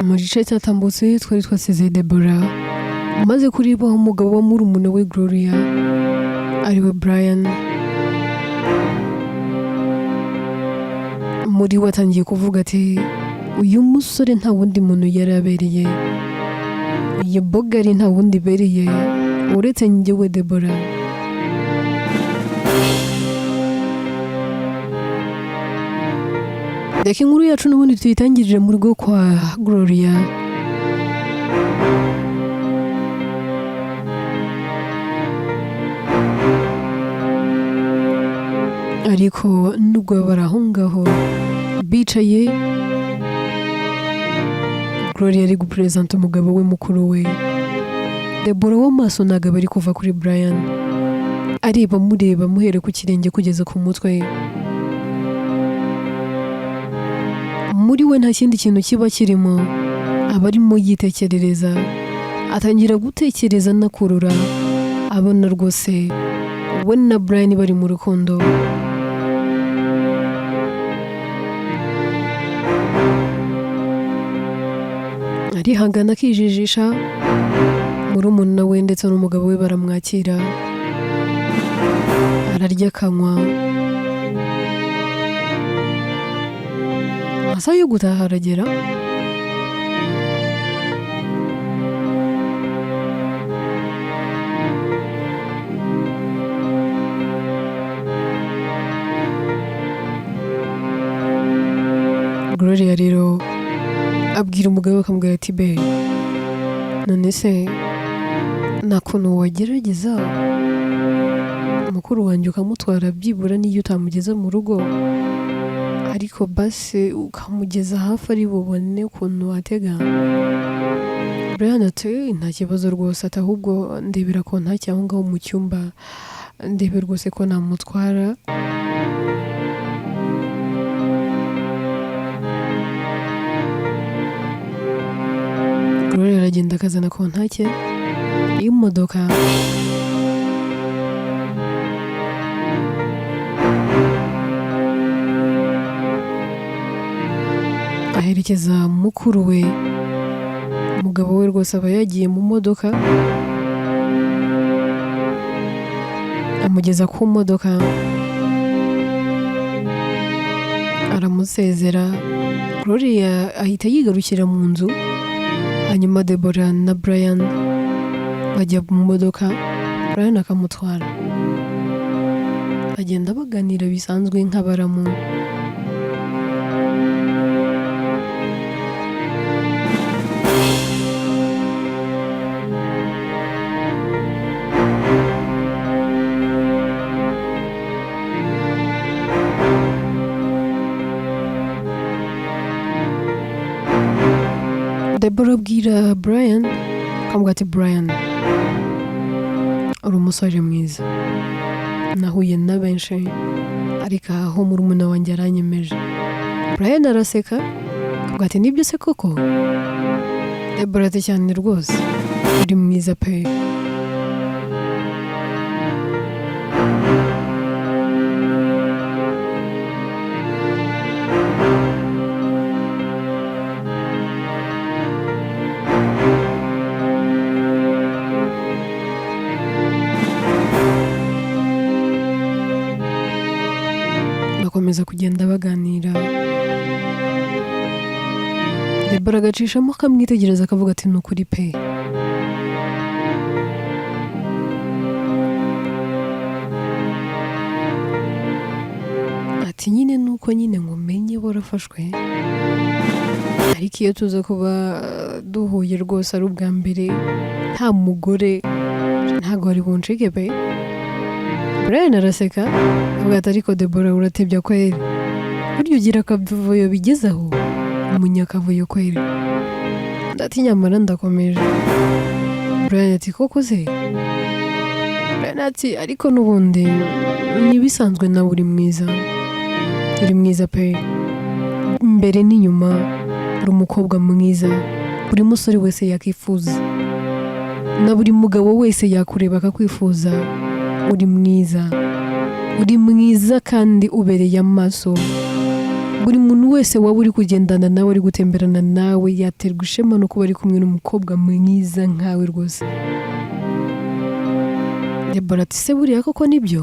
mu gice cyatambutse twari twasize Deborah maze kureba umugabo wa murumuna we Gloria ariwe Brian. Muri watangiye kuvuga ati uyu musore nta wundi muntu yarabereye, iyi bogari nta wundi bereye uretse njyewe Deborah. Reka inkuru yacu n'ubundi tuyitangirire mu rugo kwa Gloria. Ariko nubwo bari aho ngaho bicaye, Gloria ari gupresenta umugabo we mukuru we. Deborah w'amaso ntabwo bari kuva kuri Brian, areba mureba muhere ku kirenge kugeza ku mutwe. Muri we nta kindi kintu kiba kirimo, aba arimo yitekerereza, atangira gutekereza anakurura, abona rwose we na Brian bari mu rukundo. Arihangana akijijisha, murumuna we ndetse n'umugabo we baramwakira, ararya akanywa. Amasaha yo gutaha aragera, Gloria rero abwira umugabo akamubwira ati be, none se nta kuntu wagerageza mukuru wanjye ukamutwara byibura n'iyo utamugeza mu rugo, ariko basi ukamugeza hafi ari bubone ukuntu watega. Brian ati nta kibazo rwose, ati ahubwo ndebera ko nta cyaho ngaho mu cyumba, ndebe rwose ko namutwara. Gloria aragenda akazana kontake y'imodoka, aherekeza mukuru we. Umugabo we rwose aba yagiye mu modoka, amugeza ku modoka, aramusezera. Gloria ahita yigarukira mu nzu, hanyuma Deborah na Brian bajya mu modoka, Brian akamutwara, agenda baganira bisanzwe nk'abaramu. Deborah abwira Brian akamubwira ati Brian, uri umusore mwiza, nahuye na benshi ariko aho murumuna wanjye aranyemeje. Brian araseka akamubwira ati nibyo se koko? Deborah ati cyane rwose, uri mwiza pe. Bakomeza kugenda baganira, Deborah agacishamo akamwitegereza akavuga ati nukuri pe, ati nyine nuko nyine nkumenye warafashwe, ariko iyo tuza kuba duhuye rwose ari ubwa mbere nta mugore ntago wari buncike pe. Brian araseka avuga ati ariko Deborah uratebya kweri, burya ugira akavuyo bigezaho, umunyakavuyo kweri. Ndati nyamara ndakomeje. Brian ati koko se? Brian ati ariko n'ubundi nibisanzwe nawe uri mwiza, uri mwiza pe, imbere n'inyuma uri umukobwa mwiza, buri musore wese yakifuza, na buri mugabo wese yakureba akakwifuza. Uri mwiza kandi ubereye amaso, buri muntu wese waba uri kugendana nawe ari gutemberana nawe yaterwa ishema no kuba ari kumwe n'umukobwa mwiza nkawe rwose. Debora ati se buriya koko nibyo?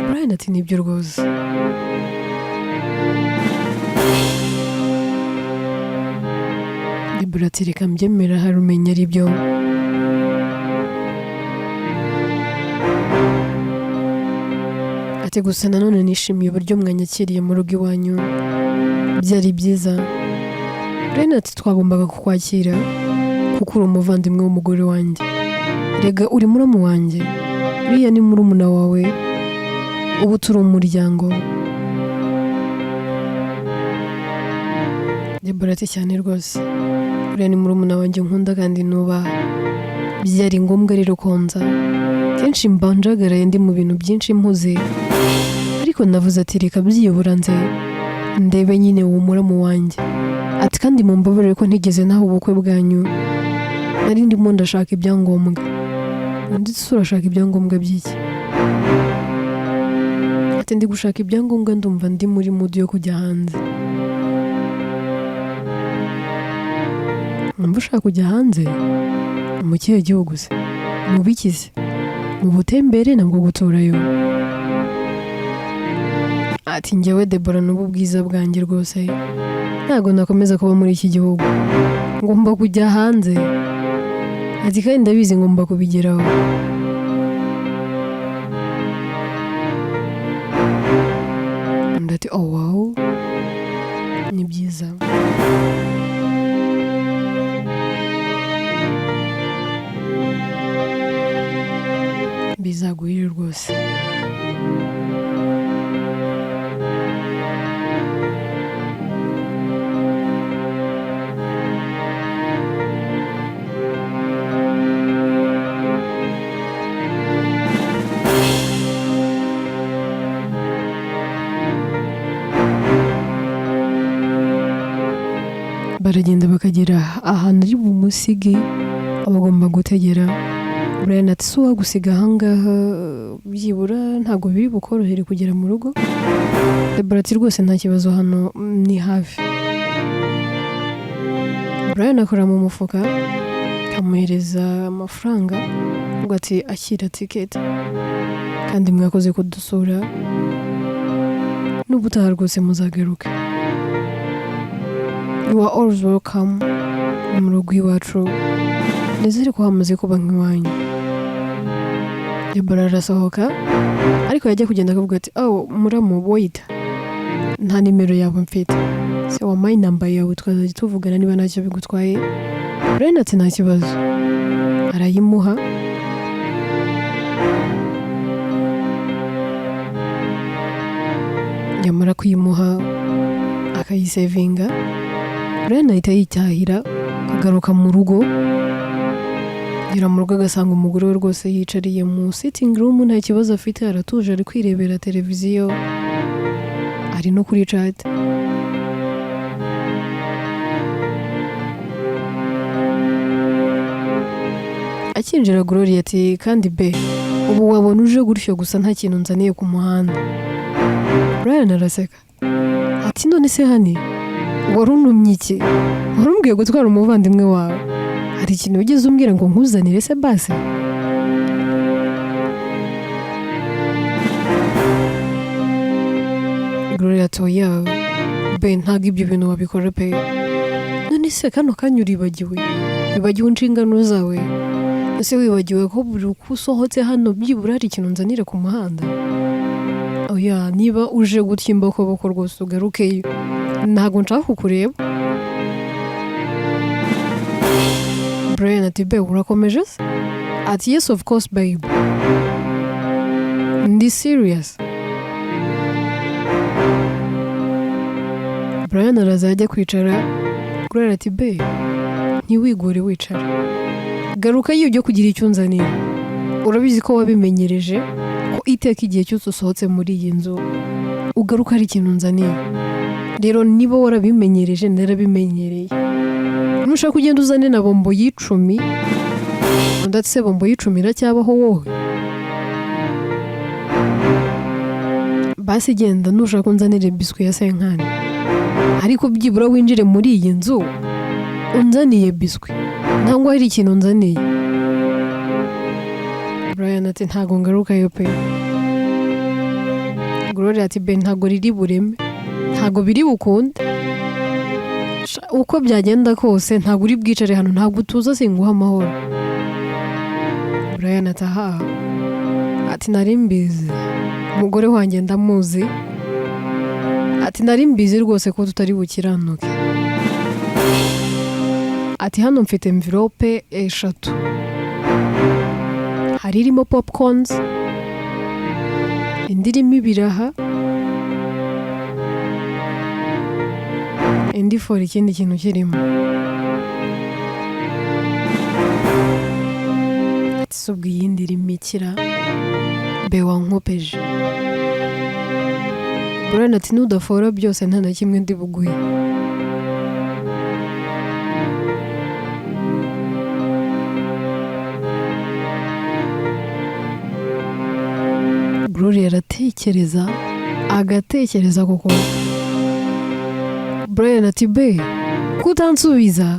Brian ati nibyo rwose. Debora ati reka mbyemera hari umenya ari byo. Ati gusa nanone nishimiye uburyo mwanyakiriye mu rugo iwanyu, byari byiza. Brian ati twagombaga kukwakira kuko uri umuvandimwe w'umugore wanjye, rega uri muramu wanjye, uriya ni murumuna wawe, ubu turi umuryango. Debora ati cyane rwose, uriya ni murumuna wanjye nkunda kandi nubaha, byari ngombwa rero konza, kenshi mbanjagaraye ndi mu bintu byinshi mpuze, ariko navuze ati reka byiyobora nze ndebe nyine uwo muramu wanjye. Ati kandi mumbabarire ko ntigeze naho ubukwe bwanyu, nari ndimo ndashaka ibyangombwa. Ndetse urashaka ibyangombwa by'iki? Ati ndi gushaka ibyangombwa, ndumva ndi muri mood yo kujya hanze. Numva ushaka kujya hanze? Mu kihe gihugu se? Mu biki se? Mu butembere nabwo guturayo? Ati njyewe Debora n'ubu bwiza bwanjye rwose ntabwo nakomeza kuba muri iki gihugu, ngomba kujya hanze. Ati kandi ndabizi ngomba kubigeraho. Undi ati oh wow, ni byiza. Bizaguhire rwose. Baragenda bakagera ahantu ari bumusige abagomba gutegera. Brian ati so wagusiga ahangaha byibura ntabwo biri bukorohere kugera mu rugo? Debora ati rwose nta kibazo, hano ni hafi. Brian akora mu mufuka kamuhereza amafaranga, ubwo ati akira tiketi kandi mwakoze kudusura, n'ubutaha rwose muzagaruka. You are always welcome mu rugo iwacu, nizere ko hamaze kuba nk'iwanyu. Debora arasohoka ariko yajya kugenda akavuga ati oh muramu wait, nta nimero yawe mfite, se wampaye namba yawe twazajya tuvugana niba ntacyo bigutwaye. Brian ati nta kibazo, arayimuha. Yamara kuyimuha akayisevinga, Brian ahita yicyahira akagaruka mu rugo. Agera mu rugo agasanga umugore we rwose yicariye mu sitting room, nta kibazo afite, aratuje ari kwirebera televiziyo, ari no kuri chat. Akinjira Gloria ati kandi be ubu wabona uje gutyo gusa nta kintu nzaniye ku muhanda? Brian araseka ati none se hani warunumye iki? Warumbwiye gutwara umuvandimwe wawe, hari ikintu wigeze umbwira ngo nkuzanire se base? Gloria ati oya be ntabwo ibyo bintu wabikora pe. None se kano kanya uribagiwe inshingano zawe? Ese wibagiwe ko buri uko usohotse hano byibura hari ikintu nzanira ku muhanda? Oya niba uje gutya imbokoboko rwose ugarukeyo, ntabwo nshaka kukureba. Brian ati be urakomeje se? Ati yes of course babe, ndi serious. Brian araza ajya kwicara. Gloria ati be ntiwigore wicara, garuka yibyo kugira icyo nzanira. Urabizi ko wabimenyereje ko iteka igihe cyose usohotse muri iyi nzu ugaruka ari ikintu nzaniye. Rero niba warabimenyereje narabimenyereye, nushaka kugenda uzane na bombo y'icumi, ndetse bombo y'icumi iracyabaho wowe? basi genda nushaka kunzanira biswi ya senkani ariko byibura winjire muri iyi nzu unzaniye biswi ntabwo hari ikintu unzaniye. Brian ati ntago ngarukayo pe. Gloria ati be ntago riri bureme ntago biri bukunde uko byagenda kose ntago uri bwicare hano ntago utuza singuha amahoro. Brian ati aha ati nari mbizi umugore wanjye ndamuzi ati nari mbizi rwose ko tutari bukiranuke. Ati hano mfite envelope 3 hari irimo popcorns indi irimo ibiraha indi for ikindi kintu kirimo. Ati subwo iyindi irimo ikira be wankopeje. Brian ati nudafora byose nta na kimwe ndi buguhe. Gloria aratekereza agatekereza koko. Brian ati be kutansubiza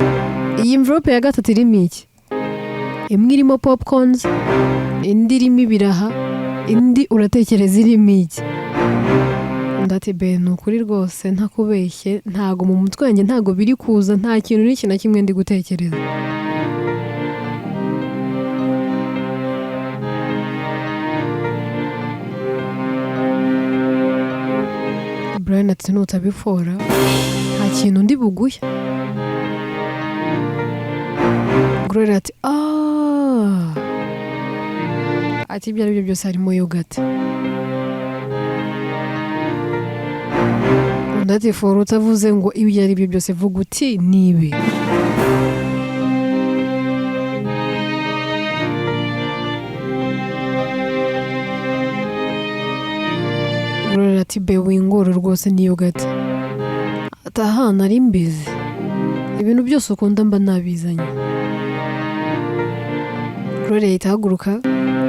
iyi envelope ya 3 irimo iki? Imwe irimo popcorns indi irimo ibiraha indi uratekereza irimo iki? Ndati be nukuri rwose ntakubeshye ntago mu mutwe wanjye ntago biri kuza nta kintu n'iki na kimwe ndi gutekereza. Brian ati nutabifora nta kintu ndi buguhe. Gloria ati ati ibyo ari byo byose harimo yogurt. Ndati for utavuze ngo ibyo ari byo byose vuga uti nibe. Gloria ati be wingoro rwose ni yogurt. Ataha nari mbizi ibintu byose ukunda mba nabizanye. Gloria itahaguruka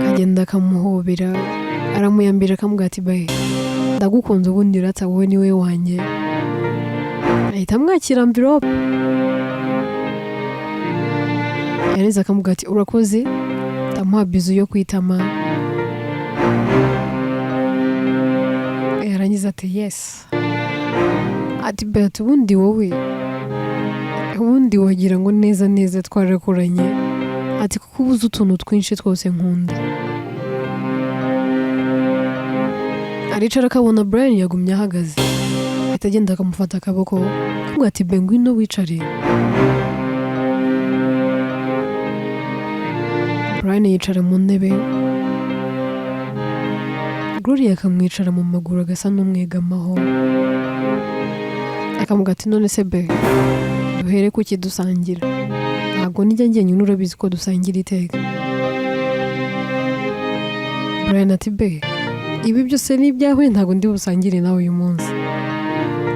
kagenda kamuhobera aramuyambira kamubwira ati be ndagukunze ubundi urata wowe niwe wanjye. Ahita amwakira envelope yareza akamubwira ati urakoze ndamuha bizu yo kwitama. Yarangiza ati yes. Ati be ati ubundi wowe ubundi wagira ngo neza neza twarakuranye ati kuko ubuze utuntu twinshi twose nkunda. Aricara akabona Brian yagumye ahagaze ahita agenda akamufata akaboko akamubwira ati be ngwino wicare. Brian yicara mu ntebe Gloria akamwicara mu maguru agasa n'umwegamaho akamubwira ati none se be duhere kuki dusangira ntabwo nijya njyenyine urabizi ko dusangira iteka. Brian ati be ibi byose ni ibyawe ntabwo ndi busangire nawe uyu munsi.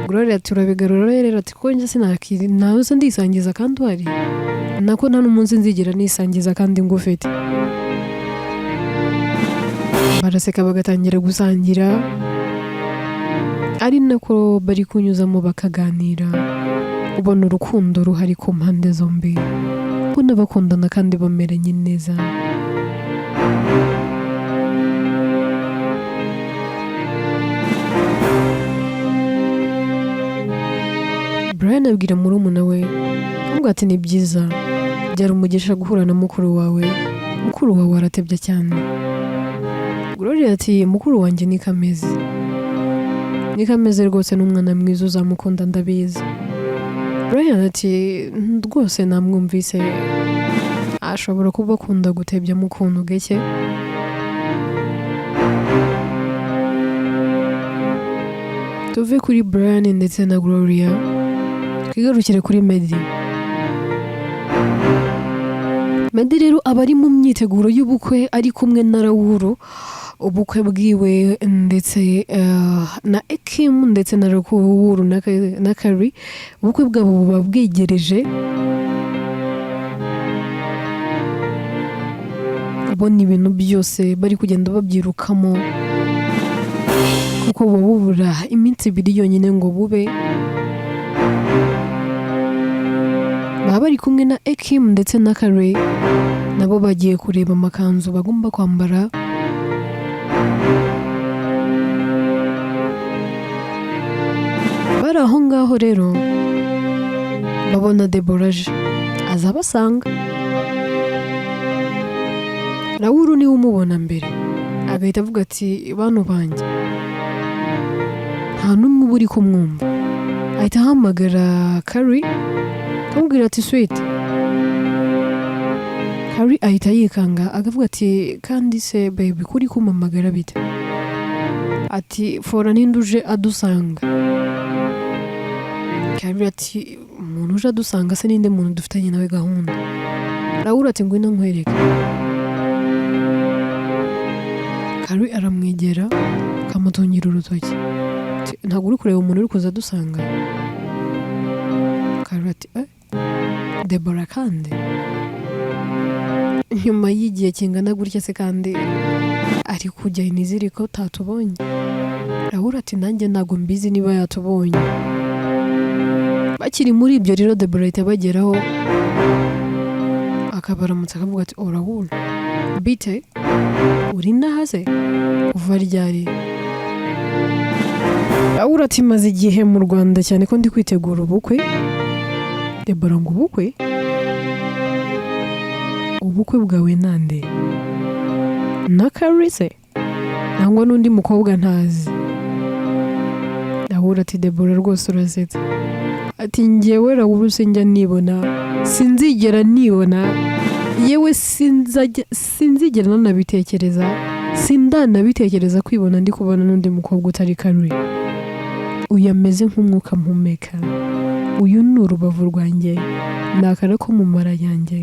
Gloria ati urabigarura rero ati ko njye sinakiri nawe se ndisangiza kandi wari nako nta n'umunsi nzigira nisangiza kandi ngufite. Baraseka bagatangira gusangira ari nako bari kunyuzamo bakaganira ubona urukundo ruhari ku mpande zombi ubona bakundana kandi bameranye neza. Brian abwira murumuna we avuga ati ni byiza byari umugisha guhura na mukuru wawe aratebye cyane. Gloria ati mukuru wanjye ni kameze rwose n'umwana mwiza uzamukunda ndabizi. Brian ati rwose namwumvise ashobora kuba akunda gutebya mu kuntu gake. Tuve kuri Brian ndetse na Gloria twigarukire kuri Medi rero aba ari mu myiteguro y'ubukwe ari kumwe na Raoul ubukwe bwiwe ndetse na Ekim ndetse na Raoul na Kari ubukwe bwabo buba bwegereje. Abona ibintu byose bari kugenda babyirukamo kuko bubura iminsi 2 yonyine ngo bube. Baba bari kumwe na Ekim ndetse na Kare, nabo bagiye kureba amakanzu bagomba kwambara. Bari aho ngaho rero babona Deborah aza basanga. Raoul niwe umubona mbere, agahita avuga ati bano banjye nta n'umwe uba uri kumwumva. Ahita ahamagara Kare akamubwira ati sweet. Kare ahita yikanga akavuga ati kandi se baby kuri kumamagara bite? Ati fora ninduje adusanga. Kare ati umuntu uje adusanga se ninde muntu dufitanye nawe gahunda? Raoul ati ngwino nkwereke. Kare aramwegera akamutungira urutoki. Ntabwo uri kureba umuntu uri kuza adusanga? Kare ati Deborah kandi nyuma y'igihe kingana gutya se kandi ari kujya iniziriko tatubonye. Raoul ati nanjye ntabwo mbizi niba yatubonye. Bakiri muri ibyo rero Deborah itabageraho akabaramutsa akavuga ati Raoul bite uri nahaze uva ryari? Raoul ati maze igihe mu Rwanda cyane ko ndi kwitegura ubukwe. Deborah ngo ubukwe? Ubukwe bwawe nande? Na Kare se? Nangwa n'undi mukobwa ntazi? Raoul ati Deborah rwose urasetsa. Ati njyewe Raoul sinjya nibona, sinzigera nibona, yewe sinzigera nanabitekereza, sindanabitekereza kwibona ndi kubona n'undi mukobwa utari Kare. Uyu ameze nk'umwuka mpumeka, uyu ni urubavu rwanjye, ni akara ko mu mara yanjye,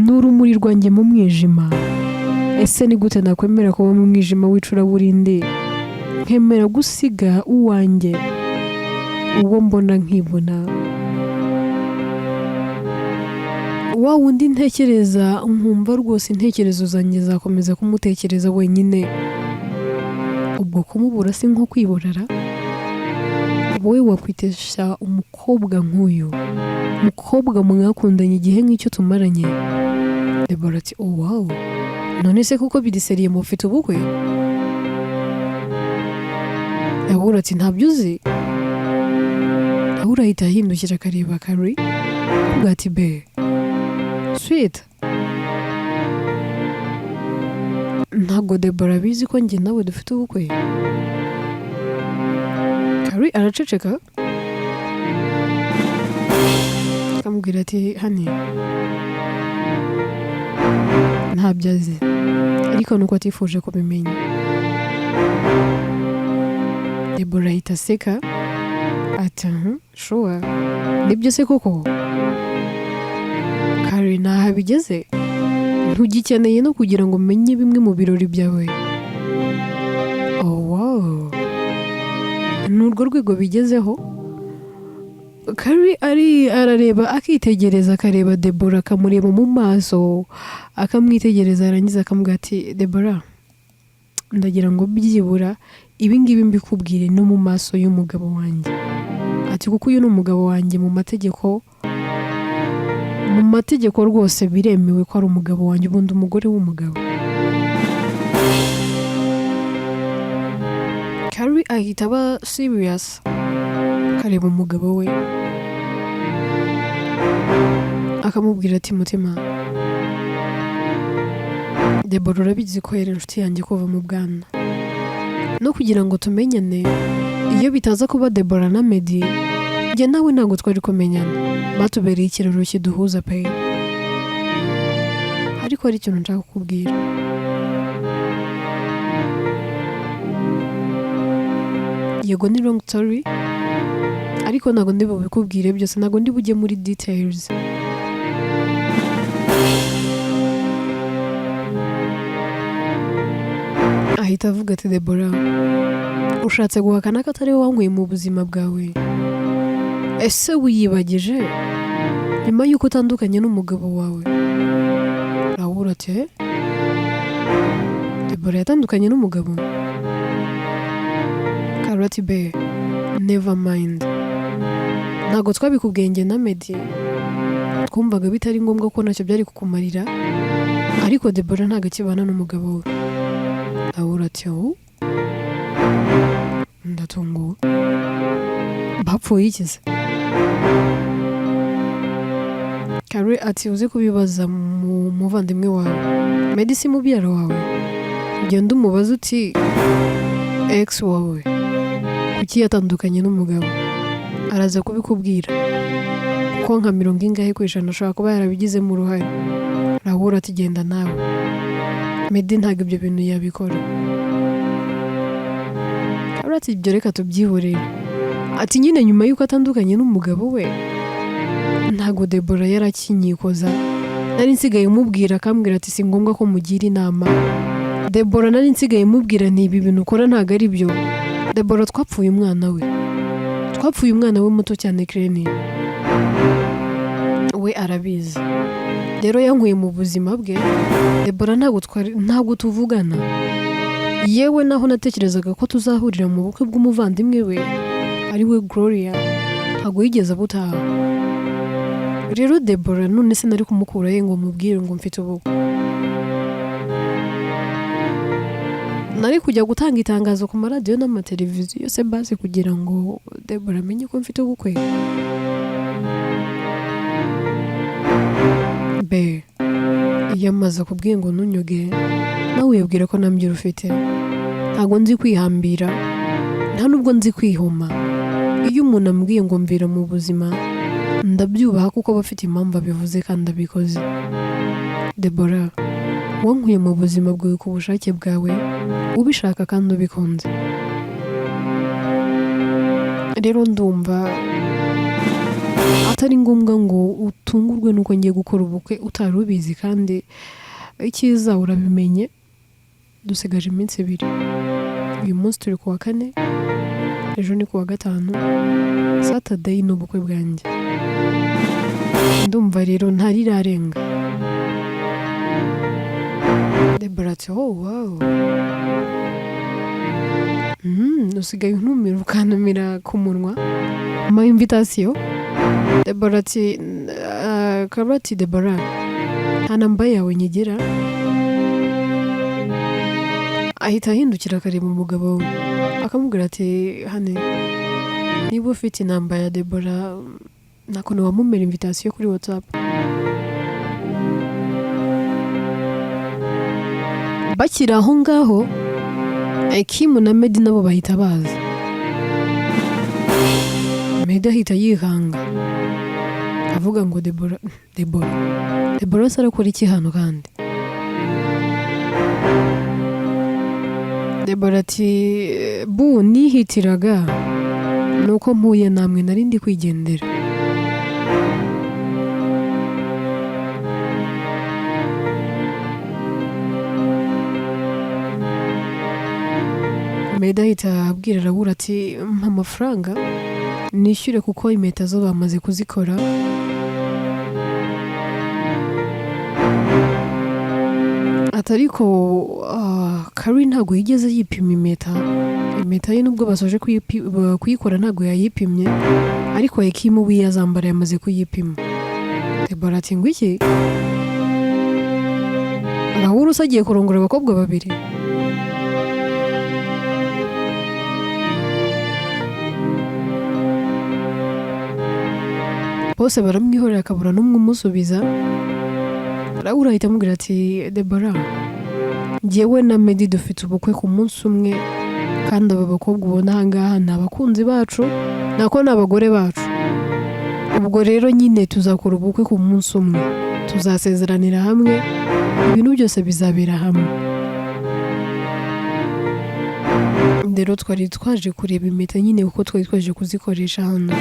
ni urumuri rwanjye mu mwijima. Ese ni gute nakwemera kuba mu mwijima w'icuraburindi nkemera gusiga uwanjye, uwo mbona nkibona, wa wundi ntekereza nkumva rwose intekerezo zanjye zakomeza kumutekereza wenyine? Ubwo kumubura si nko kwiborara? Wowe wakwitesha umukobwa nk'uyu, umukobwa mwakundanye igihe nk'icyo tumaranye? Deborah ati wow, none se kuko bidiseriye mufite ubukwe? Raoul ati ntabyo uzi. Raoul ahita ahindukira akareba Kare avuga ati be sweet, ntabwo Deborah bizi ko njye nawe dufite ubukwe? Kare araceceka akamubwira ati hani ntabyo azi, ariko nuko atifuje kubimenya. Deborah ahita aseka ati sure, nibyo se koko? Kare naha bigeze, ntugikeneye no kugira ngo menye bimwe mu birori byawe? Wow, nurwo rwego bigezeho? Kare arareba akitegereza, akareba Deborah akamureba mu maso, akamwitegereza, arangiza akamubwira ati Deborah ndagira ngo byibura ibi ngibi mbikubwire no mu maso y'umugabo wanjye. Ati kuko uyu ni umugabo wanjye, mu mategeko rwose biremewe ko ari umugabo wanjye, ubundi umugore w'umugabo. Kare ahita aba serious akareba umugabo we akamubwira ati mutima, Deborah urabizi ko yari inshuti yanjye kuva mu bwana, no kugira ngo tumenyane, iyo bitaza kuba Deborah na Meddy njye nawe ntabwo twari kumenyana, batubereye ikiraro kiduhuza pe. Ariko hari ikintu nshaka kukubwira. Yego ni long story, ariko ntabwo ndi bubikubwire byose, ntabwo ndi bujye muri details. Ahita avuga ati Deborah ushatse guhakana ko atari wowe wanyweye mu buzima bwawe? Ese wiyibagije nyuma y'uko utandukanye n'umugabo wawe? Raoul ati Debora yatandukanye n'umugabo. Karoti be, never mind. Ntago twabikubwenge na Meddy. Twumvaga bitari ngombwa ko nacyo byari kukumarira. Ariko Debora ntago akibana n'umugabo we. Ahura ati ndatunguwe. Bapfuye iki se? Kare ati uze kubibaza mu muvandimwe wawe. Meddy si mubyara wawe. Ugenda umubaza uti ex wawe kuki yatandukanye n'umugabo, araza kubikubwira kuko nka 90% ashobora kuba yarabigizemo uruhare. Rahura ati genda nawe. Meddy ntabwo ibyo bintu yabikora. Kare ati ibyo reka tubyihorere. Ati nyine nyuma yuko atandukanye n'umugabo we ntago Debora yarakinyikoza. Nari nsigaye mubwira akambwira ati si ngombwa ko mugira inama. Debora nari nsigaye mubwira nti ibi bintu ukora ntago ari byo. Debora twapfuye umwana we. Twapfuye umwana we muto cyane Kreni. We arabizi. Rero yankuye mu buzima bwe. Debora ntago tuvugana. Yewe naho natekerezaga ko tuzahurira mu bukwe bw'umuvandimwe we ari we Gloria, ntago yigeze abutaha. Rero Debora none se nari kumukura ye ngo mubwire ngo mfite ubukwe. Nari kujya gutanga itangazo ku maradiyo n'amateleviziyo yose base kugira ngo Debora amenye ko mfite ubukwe. Be yamaze kubwiye ngo ntunyoge, nawe uyabwira ko nambyira ufite. Ntago nzi kwihambira, nta nubwo nzi kwihoma. Iyo umuntu ambwiye ngo mvira mu buzima ndabyubaha kuko bafite impamvu abivuze kandi abikoze. Debora wankuye mu buzima bwawe ku bushake bwawe, ubishaka kandi ubikunze. Rero ndumva atari ngombwa ngo utungurwe nuko ngiye gukora ubukwe utari ubizi, kandi icyiza urabimenye. Dusigaje iminsi 2. Uyu munsi turi kuwa 4, ejo ni kuwa 5, Saturday ni ubukwe bwanjye. Ndumva rero ntarirarenga. Debora ati wow. Usigaye untumira ukantumira ku munwa ama invitation. Debora ati Karoti Debora nta namba yawe nyigira. Ahita ahindukira akareba umugabo we akamubwira ati hane niba ufite namba ya Debora nakono wamumera invitation kuri WhatsApp. Bakira aho ngaho Kim na Meddy nabo bahita baza. Meddy ahita yihanga avuga ngo Debora sarakora iki hano kandi? Debora ati bu nihitiraga nuko mpuye namwe nari ndi kwigendera. Meddy ahita abwira Rahura ati mpa amafaranga nishyure kuko impeta zo bamaze kuzikora. Atariko Kari ntago yigeze yipima impeta ye nubwo basoje kuyikora ntago yayipimye, ariko Kim we yazambara yamaze kuyipima. Debora ati ngwiki Rahura usagiye kurongora abakobwa 2. Bose baramwihorera akabura n'umwe umusubiza. Rahura ahita amubwira ati Debora njyewe na Meddy dufite ubukwe ku munsi umwe, kandi aba bakobwa ubona ahangaha ni abakunzi bacu nako ni abagore bacu. Ubwo rero nyine tuzakora ubukwe ku munsi umwe, tuzasezeranira hamwe, ibintu byose bizabera hamwe. Rero twari twaje kureba impeta nyine kuko twari twaje kuzikoresha hano,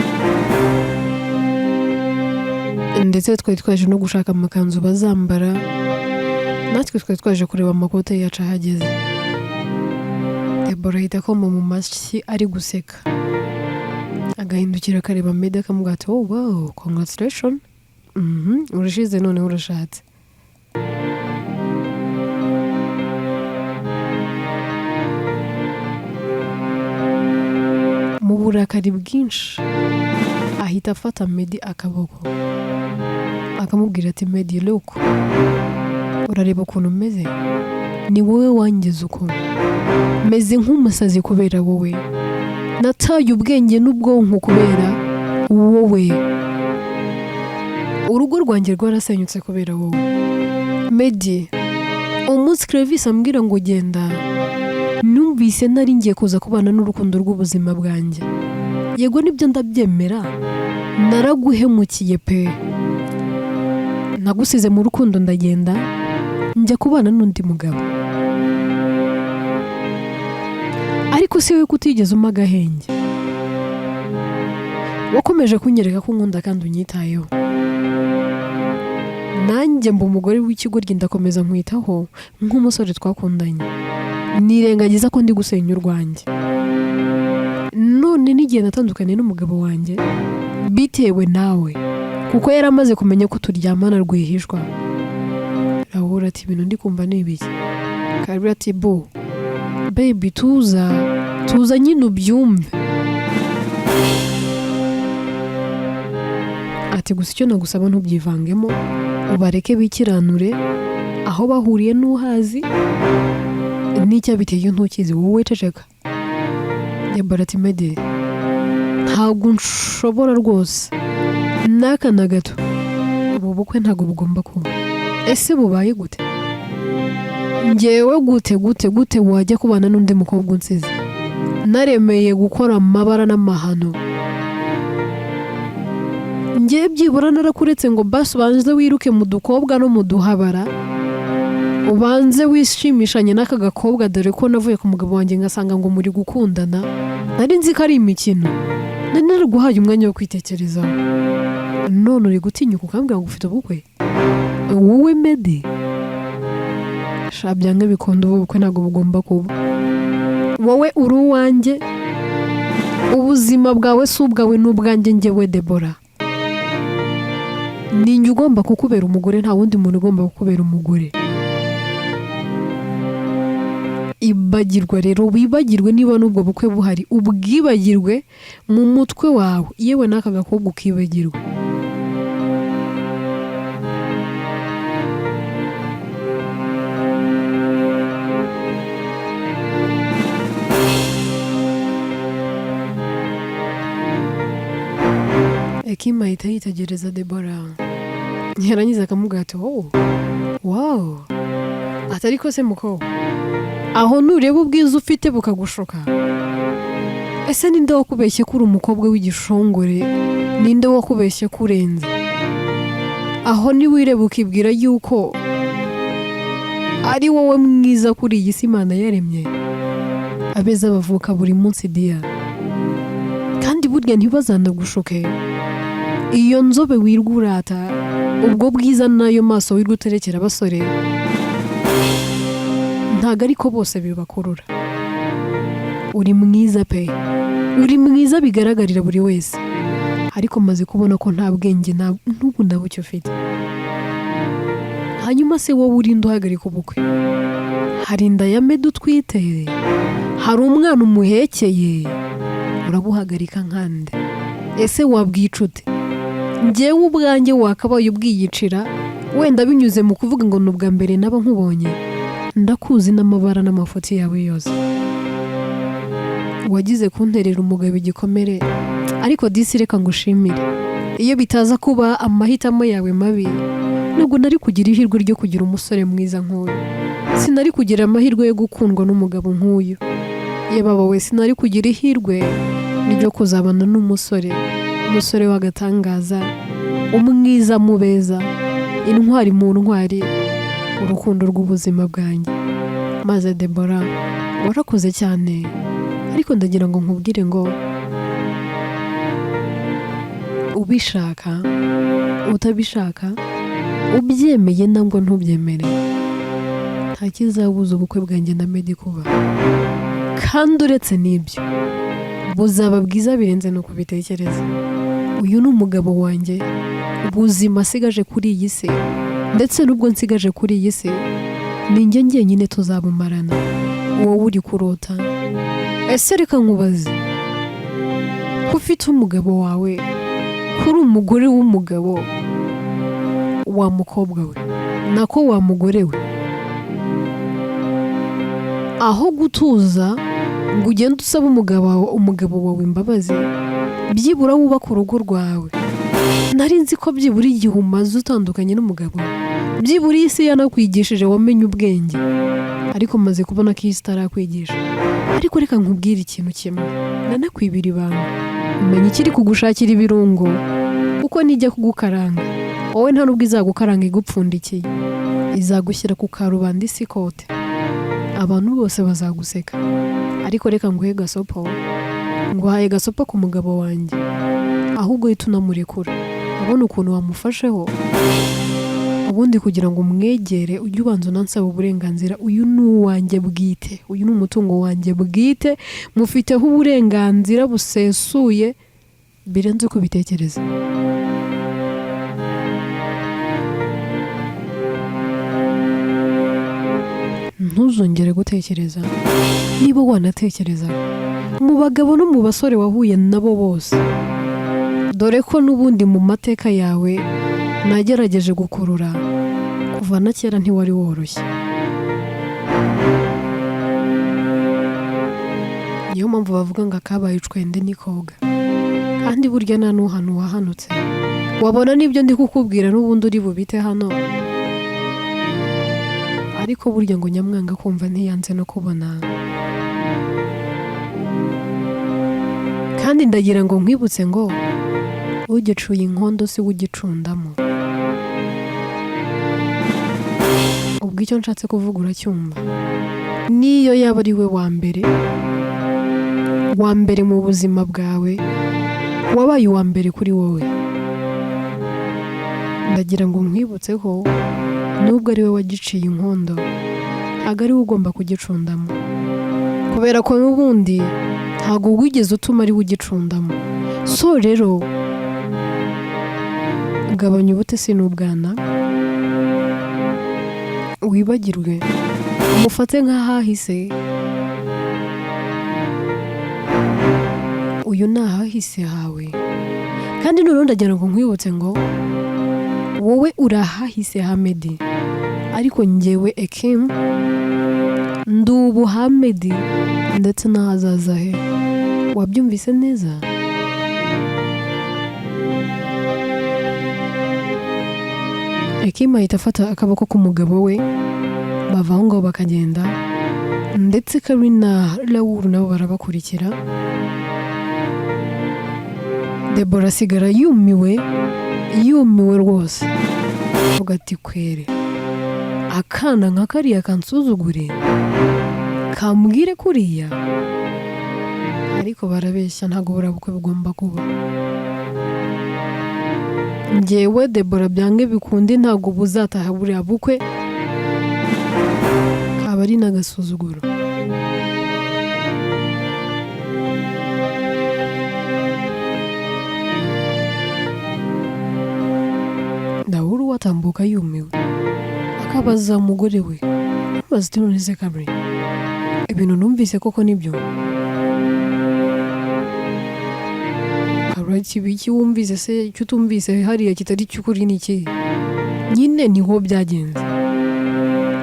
ndetse twari twaje no gushaka amakanzu bazambara, natwe twari twaje kureba amakote yacu ahageze. Debora ahita akoma mu mashyi ari guseka, agahindukira akareba Meddy akamubwira ati wow congratulations, urashize none urashatse. burakari bwinshi ahita afata Meddy akaboko akamubwira ati Meddy look, urareba ukuntu meze, ni wowe wangize uko, meze nk'umusazi kubera wowe, nataye ubwenge n'ubwonko kubera wowe, urugo rwanjye rwarasenyutse kubera wowe. Meddy, umunsi Clevis ambwira ngo genda, numvise nari ngiye kuza kubana n'urukundo rw'ubuzima bwanjye. Yego nibyo ndabyemera, naraguhemukiye pe, nagusize mu rukundo ndagenda njya kubana n'undi mugabo, ariko si we kutigeze umpa agahenge, wakomeje kunyereka ko nkunda kandi unyitayeho, nanjye mba umugore w'ikigoryi ndakomeza nkwitaho nk'umusore twakundanye, nirengagiza ko ndi gusenya urwanjye. None n'igihe natandukanye n'umugabo wanjye bitewe nawe, kuko yari amaze kumenya ko turyamana rwihishwa, arahura ati ibintu ndi kumva ni ibiki. Kabira ati bo baby tuza nyine ubyumve, ati gusa icyo nagusaba ntubyivangemo, ubareke bikiranure, aho bahuriye n'uhazi n'icyo biteye ntukizi, wowe ceceka. Yambara ati Meddy, ntabwo nshobora rwose n'aka na gato, ubu bukwe ntabwo bugomba kuba. Ese bubaye gute? Njyewe gute wajya kubana n'undi mukobwa unsize, naremeye gukora amabara n'amahano, njye byibura narakuretse ngo basi ubanze wiruke mu dukobwa no mu duhabara, ubanze wishimishanye n'aka gakobwa, dore ko navuye ku mugabo wanjye ngasanga ngo muri gukundana, nari nzi ko ari imikino, nari naraguhaye umwanya wo kwitekerezaho, none uri gutinyuka ukambwira ngo ufite ubukwe? Wowe Meddy, shabya nk'ibikondo, ubu bukwe ntabwo bugomba kuba, wowe uri uwanjye, ubuzima bwawe si ubwawe n'ubwanjye njyewe Deborah, ninjye ugomba kukubera umugore, nta wundi muntu ugomba kukubera umugore. Ibagirwa rero, wibagirwe niba n'ubwo bukwe buhari, ubwibagirwe mu mutwe wawe, yewe n'aka gakobwa ukibagirwa. Ekima ahita yitegereza Deborah, yarangiza akamubwira ati wow, atari ko se muko, aho nureba ubwiza ufite bukagushoka, ese ninde wakubeshye ko uri umukobwa w'igishongore, ninde wakubeshye ko urenze? Aho niwireba ukibwira yuko ari wowe mwiza kuri iyi si Imana yaremye, abeza bavuka buri munsi dia, kandi burya ntibazanagushoke. Iyo nzobe wirwa urata, ubwo bwiza n'ayo maso wirwa uterekera abasore, ntago ariko bose bibakurura. Uri mwiza pe, uri mwiza bigaragarira buri wese, ariko maze kubona ko nta bwenge n'ubu ndabucyo ufite. Hanyuma se wowe urinde uhagarika ubukwe? Hari inda ya Meddy utwite, hari umwana umuhekeye, urabuhagarika nkande? Ese wabwica ute? Njyewe ubwanjye wakabaye ubwiyicira, wenda binyuze mu kuvuga ngo n'ubwa mbere naba nkubonye, ndakuzi n'amabara n'amafoto yawe yose, wagize kunterera umugabo igikomere, ariko disi reka ngushimire, iyo bitaza kuba amahitamo yawe mabi, nubwo nari kugira ihirwe ryo kugira umusore mwiza nk'uyu, sinari kugira amahirwe yo gukundwa n'umugabo nk'uyu, yababa we sinari kugira ihirwe ryo kuzabana n'umusore w'agatangaza, umwiza mu beza, intwari mu ntwari, urukundo rw'ubuzima bwanjye. Maze Deborah, warakoze cyane, ariko ndagira ngo nkubwire ngo ubishaka utabishaka, ubyemeye nangwa ntubyemere, nta kizabuza ubukwe bwanjye na Meddy kuba, kandi uretse n'ibyo buzaba bwiza birenze no kubitekereza. Uyu ni umugabo wanjye, ubuzima asigaje kuri iyi si, ndetse n'ubwo nsigaje kuri iyi si, ni njye njyenyine tuzabumarana, wowe uri kurota. Ese reka nkubaze, ufite umugabo wawe kuri umugore w'umugabo wa mukobwa we nako wa mugore we, aho gutuza ngo ugende usaba umugabo wawe imbabazi, byibura wubaka urugo rwawe. Nari nzi ko byibura igihe umaze utandukanye n'umugabo, byibura isi yanakwigishije wamenye ubwenge, ariko maze kubona ko isi itarakwigisha. Ariko reka nkubwire ikintu kimwe, nanakwibira ibanga, umenya ikiri kugushakira ibirungo, kuko nijya kugukaranga wowe nta nubwo izagukaranga igupfundikiye, izagushyira ku karubanda isi kote, abantu bose bazaguseka. Ariko reka nguhe gasopo, nguhaye gasopo ku mugabo wanjye, ahubwo uhita unamurekura, abona ukuntu wamufasheho, ubundi kugira ngo umwegere ujye ubanza unansaba uburenganzira. Uyu ni uwanjye bwite, uyu ni umutungo wanjye bwite, mufiteho uburenganzira busesuye birenze uko ubitekereza. Ntuzongere gutekereza, niba wanatekereza, mu bagabo no mu basore wahuye nabo bose, dore ko n'ubundi mu mateka yawe nagerageje gukurura, kuva na kera ntiwari woroshye. Niyo mpamvu bavuga ngo akabaye icwende ni koga, kandi burya nta n'uhanu wahanutse. Wabona n'ibyo ndi kukubwira n'ubundi uri bubite hano, ariko burya ngo nyamwanga kumva ntiyanze no kubona. Kandi ndagira ngo nkwibutse ngo ugicuye inkondo si ugicundamo. Ubwo icyo nshatse kuvuga uracyumva. Niyo yaba ari we wa mbere mu buzima bwawe, wabaye uwa mbere kuri wowe, ndagira ngo nkwibutse ko nubwo ari we wagiciye inkondo, ntabwo ari we ugomba kugicundamo, kubera ko n'ubundi ntabwo wigeze utuma ari we ugicundamo. So rero gabanya ubutesi n'ubwana, wibagirwe, umufate nk'ahahise. Uyu ni ahahise hawe, kandi noneho ndagira ngo nkwibutse ngo wowe urahahise Hamedi, ariko njyewe Ekim ndi ubu Hamedi ndetse n'ahazaza he. Wabyumvise neza? Ekim ahita afata akaboko k'umugabo we, bava aho ngaho bakagenda, ndetse Kari na Lawuru nabo barabakurikira. Debora asigara yumiwe rwose, avuga ati kwere, akana nka kariya kansuzugure, kambwire kuriya. Ariko barabeshya, ntabwo burabukwe bugomba kuba. Njyewe Debora byange bikundi ntabwo buzataha buriya bukwe, kaba ari n'agasuzuguro. Lawuru watambuka yumiwe, akabaza umugore we, abaza ati none se Kabri, ibintu numvise koko nibyo? Kabri ati biki wumvise se, icyo utumvise hariya kitari cy'ukuri ni iki? Nyine niho byagenze,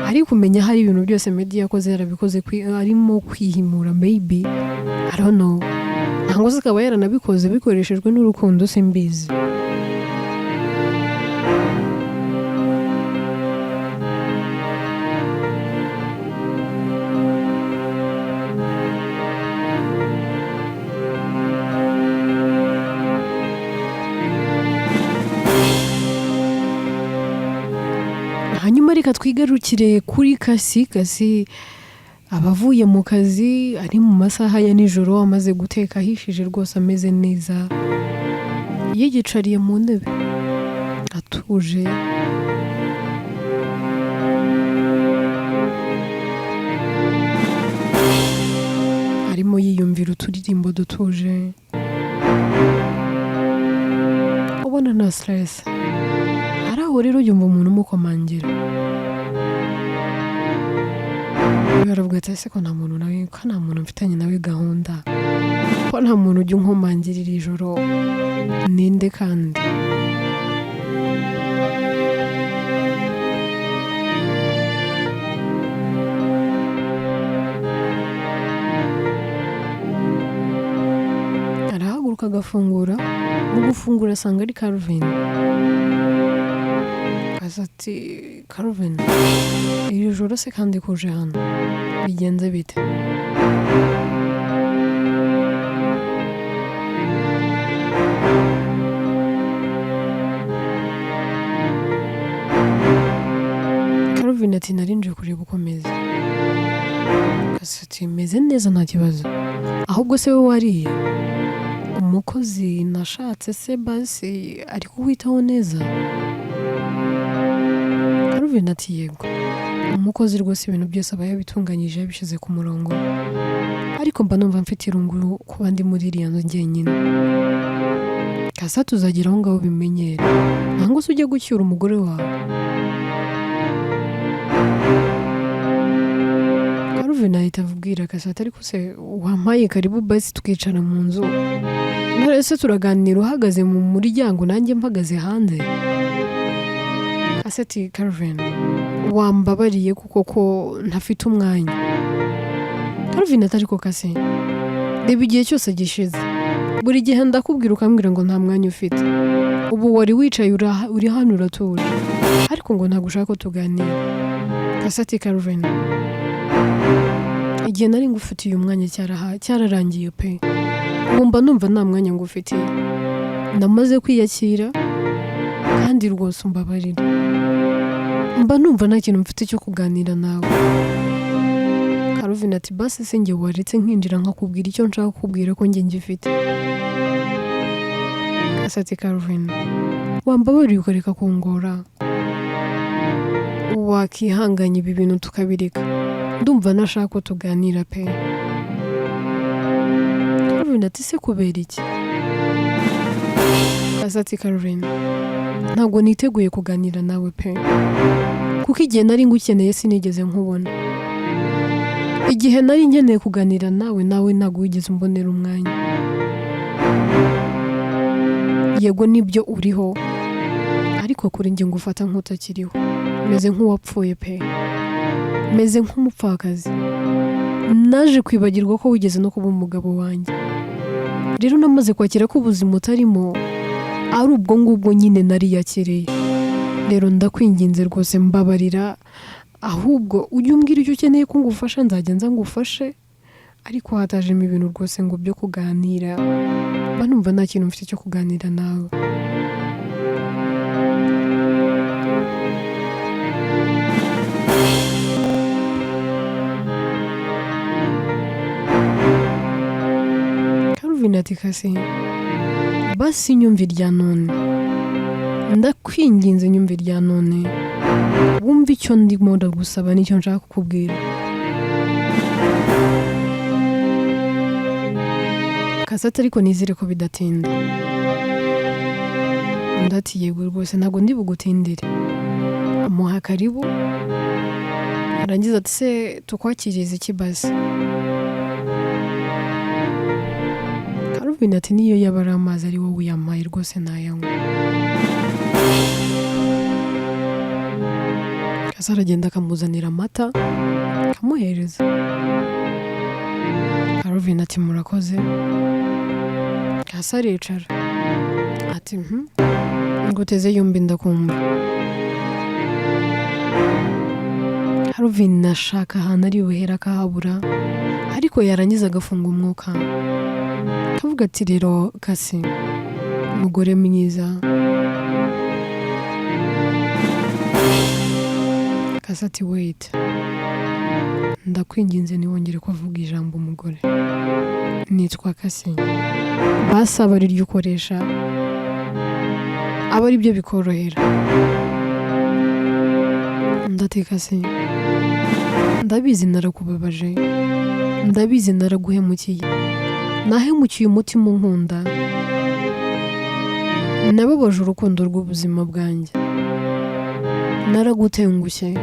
ariko umenya hari ibintu byose Meddy yakoze yarabikoze arimo kwihimura, maybe I don't know, ntabwo se akaba yaranabikoze bikoreshejwe n'urukundo, simbizi. Hanyuma reka twigarukire kuri Kasi abavuye mu kazi, ari mu masaha ya nijoro, amaze guteka ahishije rwose, ameze neza, yigicariye mu ntebe atuje, arimo yiyumvira uturirimbo dutuje, ubona nta stress. Hari aho rero yumva umuntu umukomangira, aravuga ati ese ko nta muntu nawe ko nta muntu mfitanye nawe gahunda, ko nta muntu ujya unkomangirira ijoro, ninde kandi? Arahaguruka agafungura, mu gufungura asanga ari Calvin. Aza ati Calvin, iri joro se kandi kuje hano bigenze bite? Calvin ati narinje kureba uko meze. Aza ati meze neza nta kibazo, ahubwo se wowe wariye? Umukozi nashatse se basi ari kuwitaho neza? Calvin ati yego, umukozi rwose ibintu byose aba yabitunganyije yabishyize ku murongo, ariko mba numva mfite irungu kuba ndi muri iriya nzu njyenyine. Kasa tuzagira aho ngaho bimenyere, ntabwo se ujya gucyura umugore wawe? Calvin ahita avubwira Kasa ati ariko se wampaye karibu basi tukicara mu nzu, none se turaganira uhagaze mu muryango nanjye mpagaze hanze? Kasa ati Calvin wambabariye kuko ko ntafite umwanya. Calvin ati ariko Kase reba igihe cyose gishize, buri gihe ndakubwira ukambwira ngo nta mwanya ufite, ubu wari wicaye uri hano uratuje, ariko ngo ntabwo ushaka ko tuganira. Kasa ati Calvin igihe nari ngufitiye umwanya cyararangiye pe, ubu mba numva nta mwanya ngufitiye, namaze kwiyakira kandi rwose umbabarira, mba numva nta kintu mfite cyo kuganira nawe. Calvin ati basi se njye waretse nkinjira nkakubwira icyo nshaka kukubwira ko njye ngifite? Kasa ati Calvin wambabariye ukareka kungora, wakihanganye ibi bintu tukabireka, ndumva nashaka ko tuganira pe. Calvin ati se kubera iki? Kasa ati Calvin ntabwo niteguye kuganira nawe pe, kuko igihe nari ngukeneye sinigeze nkubona, igihe nari nkeneye kuganira nawe ntabwo wigeze umbonera umwanya. Yego nibyo uriho, ariko kuri njye ngufata nk'utakiriho, meze nk'uwapfuye pe, meze nk'umupfakazi, naje kwibagirwa ko wigeze no kuba umugabo wanjye. Rero namaze kwakira ko ubuzima utarimo ari ubwo ngubwo nyine nariyakiriye. Rero ndakwinginze rwose mbabarira, ahubwo ujye umbwira icyo ukeneye ko ngufasha, nzajya nza ngufashe, ariko hatajemo ibintu rwose ngo byo kuganira, mba numva nta kintu mfite cyo kuganira nawe. Calvin ati Kase basi nyumva irya none, ndakwinginze nyumva irya none, wumva icyo ndimo ndagusaba n'icyo nshaka kukubwira. Kasa ati ariko nizere ko bidatinda. Undi ati yego rwose ntabwo ndi bugutindire. Amuha karibu, arangiza ati se tukwakirize iki basi? Calvin ati niyo yaba ari amazi ari wowe uyamaye rwose nayanywa. Kasa aragenda akamuzanira amata akamuhereza. Calvin ati murakoze. Kasa aricara ati nguteze yombi ndakumva. Calvin nashaka ahantu ari buhera akahabura, ariko yarangiza agafunga umwuka akavuga ati rero Kase umugore mwiza. Kasa ati wait, ndakwinginze ntiwongere kuvuga ijambo umugore, nitwa Kase, basi aba ari ryo ukoresha, aba ari byo bikorohera. Ndati Kase ndabizi narakubabaje, ndabizi naraguhemukiye, nahemukiye umutima unkunda, nababaje urukundo rw'ubuzima bwanjye, naragutengushye,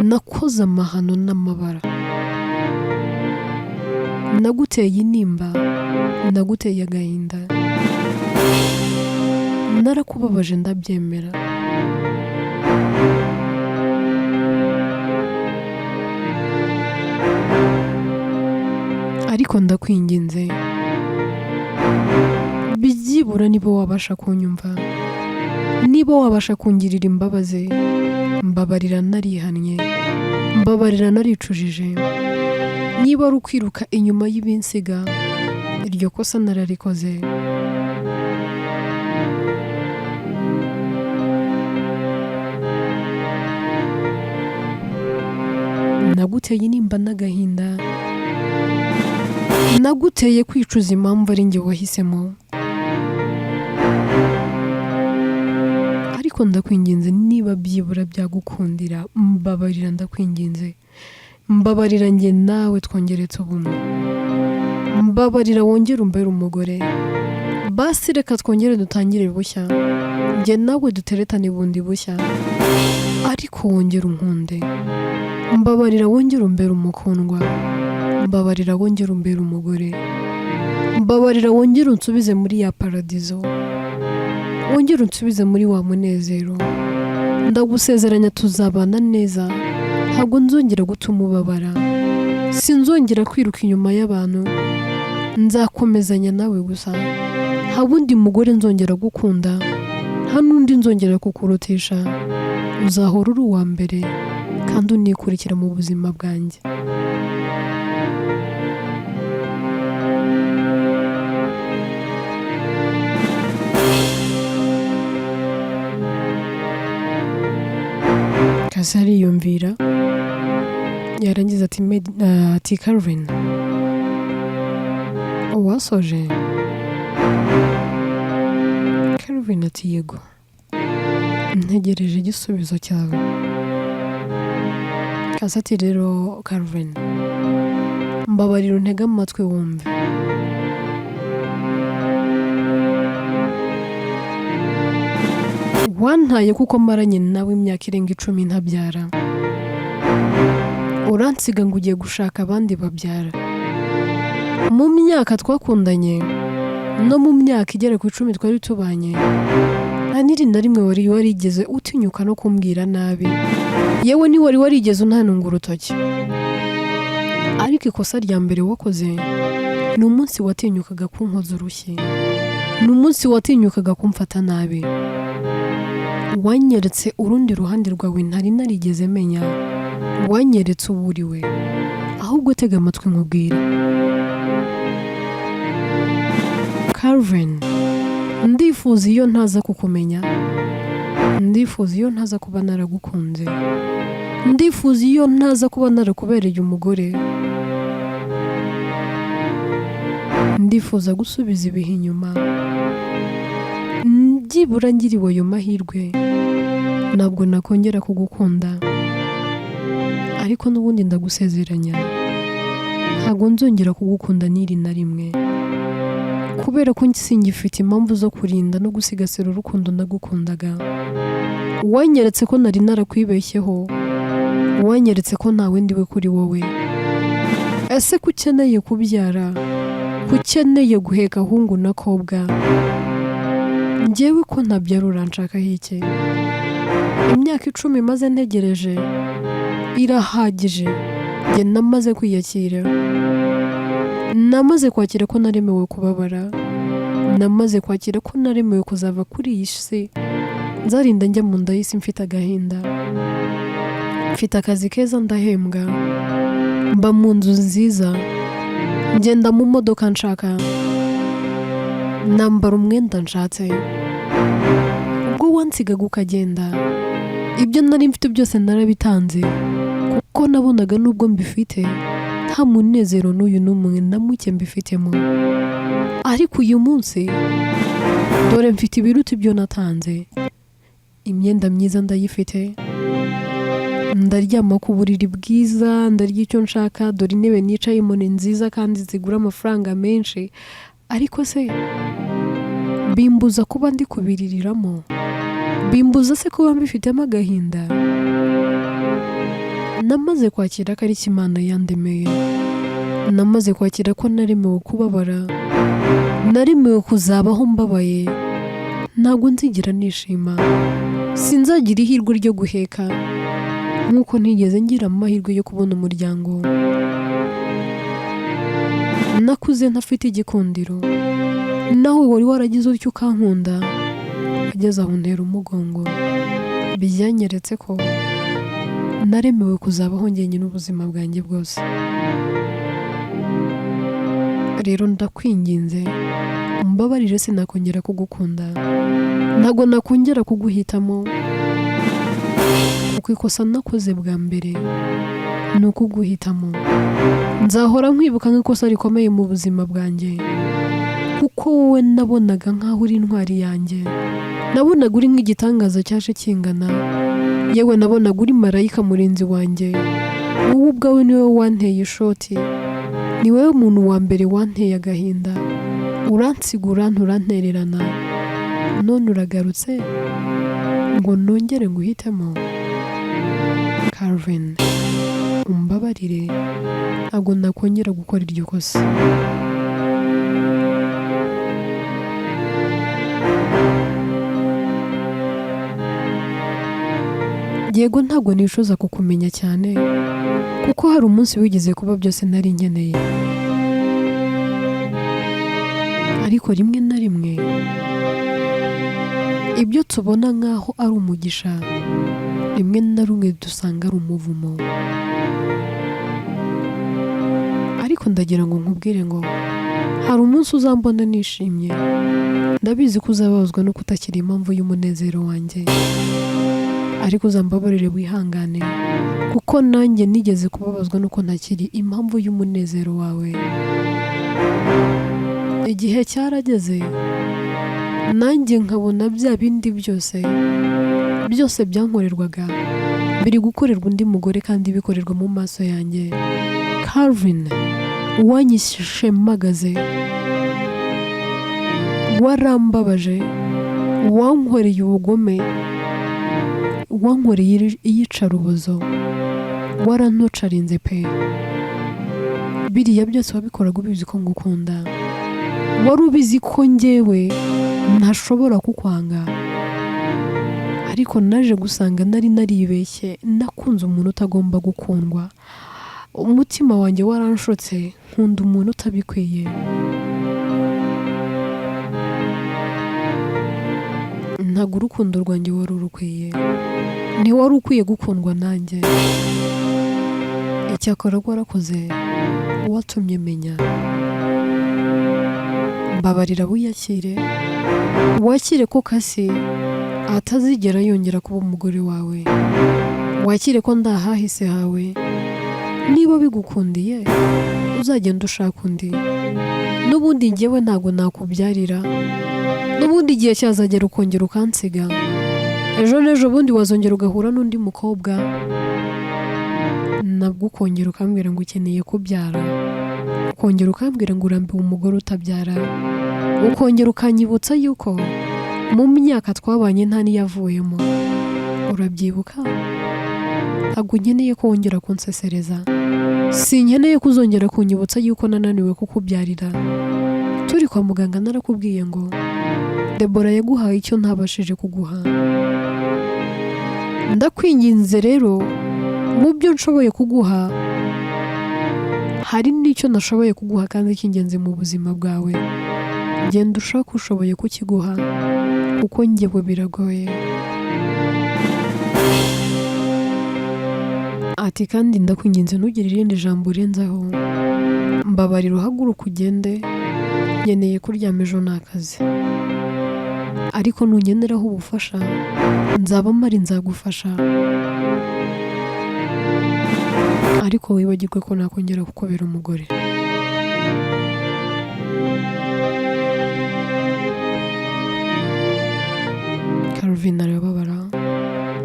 nakoze amahano n'amabara, naguteye intimba, naguteye agahinda, narakubabaje ndabyemera. Ariko ndakwinginze, byibura niba wabasha kunyumva, niba wabasha kungirira imbabazi, mbabarira narihannye, mbabarira naricujije. Niba ari ukwiruka inyuma y'ibinsiga, iryo kosa nararikoze. Naguteye intimba n'agahinda, naguteye kwicuza impamvu ari njye wahisemo. Ariko ndakwinginze, niba byibura byagukundira, mbabarira ndakwinginze. Mbabarira njye nawe twongeretse ubumwe, mbabarira wongere umbere umugore. Basi reka twongere dutangire bushya, njye nawe duteretane bundi bushya. Ariko wongere unkunde, mbabarira wongere umbere umukundwa, mbabarira wongere umbere umugore, mbabarira wongere unsubize muri ya paradizo, wongere unsubize muri wa munezero. Ndagusezeranya tuzabana neza, ntabwo nzongera gutuma ubabara, sinzongera kwiruka inyuma y'abantu, nzakomezanya nawe gusa. Nta wundi mugore nzongera gukunda, nta n'undi nzongera kukurutisha. Uzahora uri uwa mbere kandi unikurikira mu buzima bwanjye. Kasi ariyumvira, yarangiza ati Calvin, wasoje? Calvin ati yego, ntegereje igisubizo cyawe. Kasi ati rero Calvin, mbabarira untege amatwi wumve. Wantaye kuko maranye nawe imyaka irenga 10 ntabyara, uransiga ngo ugiye gushaka abandi babyara. Mu myaka twakundanye no mu myaka igera ku 10 twari tubanye, nta na rimwe wari warigeze utinyuka no kumbwira nabi, yewe ni wari warigeze untanunga urutoki. Ariko ikosa rya mbere wakoze ni umunsi watinyukaga kunkoza urushyi, ni umunsi watinyukaga kumfata nabi. Wanyeretse urundi ruhande rwawe ntari narigeze menya, wanyeretse uburiwe. Ahubwo tega amatwi nkubwire Calvin, ndifuza iyo ntaza kukumenya, ndifuza iyo ntaza kuba naragukunze, ndifuza iyo ntaza kuba narakubereye umugore, ndifuza gusubiza ibihe inyuma. Byibura ngiriwe ayo mahirwe, ntabwo nakongera kugukunda. Ariko n'ubundi ndagusezeranya, ntabwo nzongera kugukunda n'iri na rimwe, kubera ko singifite impamvu zo kurinda no gusigasira urukundo nagukundaga. Wanyeretse ko nari narakwibeshyeho, wanyeretse ko nta wundi we kuri wowe. Ese ko ukeneye kubyara, ko ukeneye guheka ahungu na kobwa, njyewe ko ntabyara uranshakaho iki? Imyaka 10 maze ntegereje irahagije. Njye namaze kwiyakira, namaze kwakira ko naremewe kubabara, namaze kwakira ko naremewe kuzava kuri iyi si nzarinda njya mu nda y'isi mfite agahinda. Mfite akazi keza ndahembwa, mba mu nzu nziza, ngenda mu modoka nshaka, nambara umwenda nshatse. Ubwo wansigaga ukagenda, ibyo nari mfite byose narabitanze, kuko nabonaga nubwo mbifite nta munezero n'uyu n'umwe na muke mbifitemo. Ariko uyu munsi dore mfite ibiruta ibyo natanze. Imyenda myiza ndayifite, ndaryama ku buriri bwiza, ndarya icyo nshaka, dore intebe nicayemo ni nziza kandi zigura amafaranga menshi. Ariko se bimbuza kuba ndi kubiririramo? Bimbuza se kuba mbifitemo agahinda? namaze kwakira ko ari Imana yandemeye, namaze kwakira ko naremewe kubabara, naremewe kuzabaho mbabaye, ntabwo nzigira nishima, sinzagira ihirwe ryo guheka nk'uko ntigeze ngira amahirwe yo kubona umuryango. Nakuze ntafite igikundiro, nawe wari waragize utyo ukankunda, ageze aho untera umugongo. Byanyeretse ko naremewe kuzabaho njyenyine ubuzima bwanjye bwose. Rero ndakwinginze umbabarire, sinakongera kugukunda, ntabwo nakongera kuguhitamo, kuko ikosa nakoze bwa mbere ni ukuguhitamo. Nzahora nkwibuka nk'ikosa rikomeye mu buzima bwanjye, kuko wowe nabonaga nk'aho uri intwari yanjye, nabonaga uri nk'igitangaza cyaje kingana, yewe nabonaga uri marayika murinzi wanjye. Wowe ubwawe niwe wanteye ishoti, ni wowe muntu wa mbere wanteye agahinda, uransigura nturantererana, none uragarutse ngo nongere nguhitemo. Calvin, umbabarire, ntabwo nakongera gukora iryo kosa. Yego ntabwo nishoza kukumenya cyane, kuko hari umunsi wigeze kuba byose nari nkeneye, ariko rimwe na rimwe ibyo tubona nk'aho ari umugisha, rimwe na rumwe dusanga ari umuvumo. Ariko ndagira ngo nkubwire ngo hari umunsi uzambona nishimye, ndabizi ko uzababazwa no kutakiri impamvu y'umunezero wanjye, ariko uzambabarire wihangane, kuko nanjye nigeze kubabazwa nuko ntakiri impamvu y'umunezero wawe. Igihe cyarageze nanjye nkabona bya bindi byose byankorerwaga biri gukorerwa undi mugore kandi bikorerwa mu maso yanjye. Calvin, wanyishemagaze, warambabaje, wankoreye ubugome, wankoreye iyicarubozo, warantocarinze pe. Biriya byose wabikoraga ubizi ko ngukunda, wari ubizi ko njyewe ntashobora kukwanga, ariko naje gusanga nari naribeshye, nakunze umuntu utagomba gukundwa. Umutima wanjye waranshotse, nkunda umuntu utabikwiye. Ntabwo urukundo rwanjye wari urukwiye, ntiwari ukwiye gukundwa nanjye. Icyakora warakoze, watumye menya. Mbabarira wiyakire, wakire ko kasi atazigera yongera kuba umugore wawe, wakire ko ndahahise hawe. Niba bigukundiye uzagenda ushaka undi, n'ubundi njyewe ntabwo nakubyarira, n'ubundi igihe cyazagera ukongera ukansiga, ejo n'ejo bundi wazongera ugahura n'undi mukobwa, nabwo ukongera ukambwira ngo ukeneye kubyara, ukongera ukambwira ngo urambiwe umugore utabyara, ukongera ukanyibutsa yuko mu myaka twabanye nta n'iyavuyemo. Urabyibuka? Ntabwo nkeneye ko wongera kunsesereza, sinkeneye ko uzongera kunyibutsa yuko nananiwe kukubyarira. Turi kwa muganga narakubwiye ngo Debora yaguhaye icyo ntabashije kuguha. Ndakwinginze rero, mu byo nshoboye kuguha hari n'icyo nashoboye kuguha kandi cy'ingenzi mu buzima bwawe. Genda ushaka ushoboye kukiguha, kuko njyewe biragoye. Ati kandi ndakwinginze ntugire irindi jambo urenzaho, mbabarira uhaguruka ugende, nkeneye kuryama ejo n'akazi. Ariko nunkeneraho ubufasha nzaba mpari, nzagufasha, ariko wibagirwe ko nakongera kukubera umugore. Calvin arababara,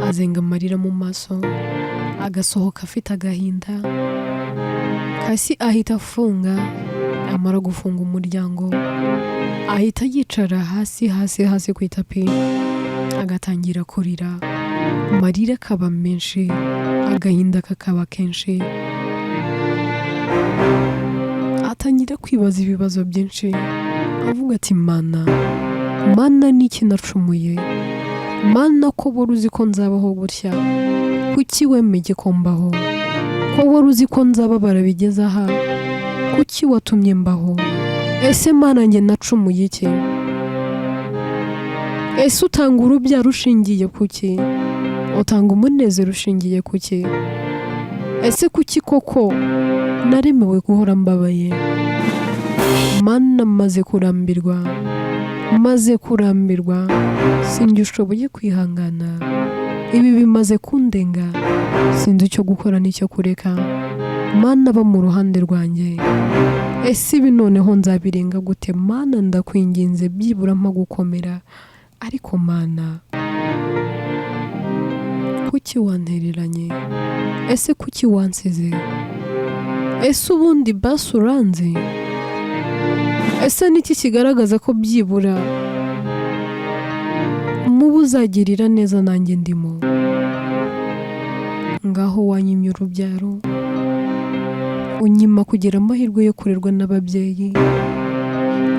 azenga amarira mu maso, agasohoka afite agahinda. Kasi ahita afunga, amara gufunga umuryango ahita yicara hasi ku itapi, agatangira kurira amarira akaba menshi, agahinda kakaba kenshi, atangira kwibaza ibibazo byinshi avuga ati mana niki nacumuye, mana ko wari uzi ko nzabaho gutya, kuki wemeye ko mbaho, ko wari uzi ko nzababara bigeze aha, kuki watumye mbaho, ese mana njye nacumuye iki, ese utanga urubyaro ushingiye kuki, utanga umunezero ushingiye kuki, ese kuki koko naremewe guhora mbabaye, mana maze kurambirwa sinjye ushoboye kwihangana, ibi bimaze kundenga, sinzi icyo gukora n'icyo kureka, mana ba mu ruhande rwanjye, ese ibi noneho nzabirenga gute, mana ndakwinginze byibura mpa gukomera, ariko mana kuki wantereranye, ese kuki wansize, ese ubundi basi uranzi, ese niki kigaragaza ko byibura mubu uzagirira neza nanjye ndimo, ngaho wanyimye urubyaro, unyima kugira amahirwe yo kurerwa n'ababyeyi,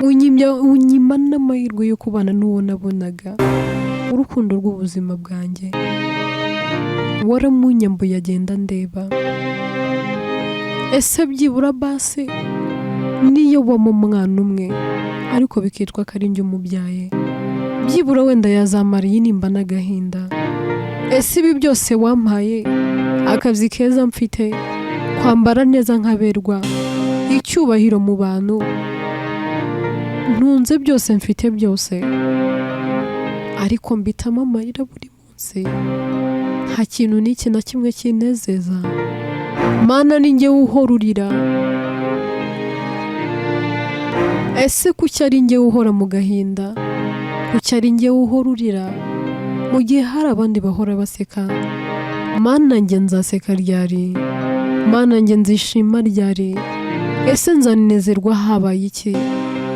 unyima n'amahirwe yo kubana n'uwo nabonaga urukundo rw'ubuzima bwanjye, waramunyambuye agenda ndeba, ese byibura basi niyo wama umwana umwe ariko bikitwa ko ari njye umubyaye, byibura wenda yazamara iyi nimba n'agahinda, ese ibi byose wampaye, akazi keza mfite, kwambara neza nkaberwa, icyubahiro mu bantu, ntunze byose mfite byose, ariko mbitamo amarira buri munsi, nta kintu n'iki na kimwe kinezeza, mana ni njye uhora urira, ese kuki ari njye uhora mu gahinda, kuki ari njye uhora urira mu gihe hari abandi bahora baseka, mana njye nzaseka ryari, mana njye nzishima ryari, ese nzanezerwa habaye iki,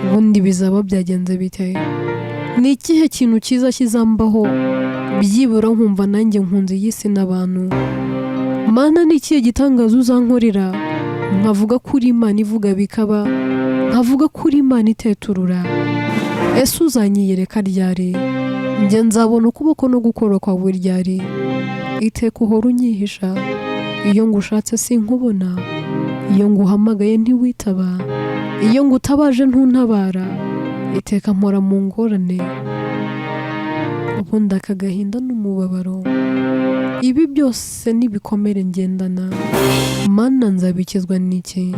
ubundi bizaba byagenze bite, ni ikihe kintu cyiza kizambaho byibura nkumva nanjye nkunze iyi si n'abantu, mana ni ikihe gitangaza uzankorera nkavuga ko uri Imana ivuga bikaba, nkavuga ko uri Imana iteturura, ese uzanyiyereka ryari, njye nzabona ukuboko no gukora kwawe ryari, iteka uhora unyihisha, iyo ngushatse sinkubona, iyo nguhamagaye ntiwitaba, iyo ngutabaje ntuntabara, iteka mpora mu ngorane, ubundi aka gahinda n'umubabaro, ibi byose n'ibikomere ngendana, mana nzabikizwa n'iki,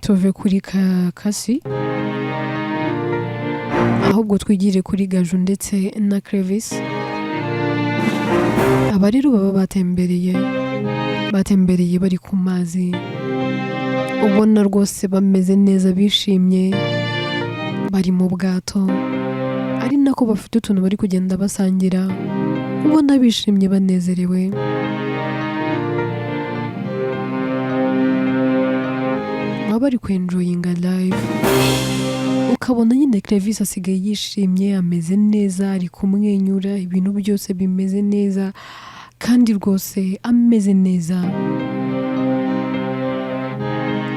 tuve kuri kasi ahubwo twigire kuri Gaju ndetse na Clevis. Aba rero baba batembereye bari ku mazi, ubona rwose bameze neza, bishimye, bari mu bwato, ari nako bafite utuntu bari kugenda basangira, ubona bishimye banezerewe. Baba bari kwenjoyinga live, ukabona nyine Clevis asigaye yishimye, ameze neza, ari kumwenyura, ibintu byose bimeze neza, kandi rwose ameze neza.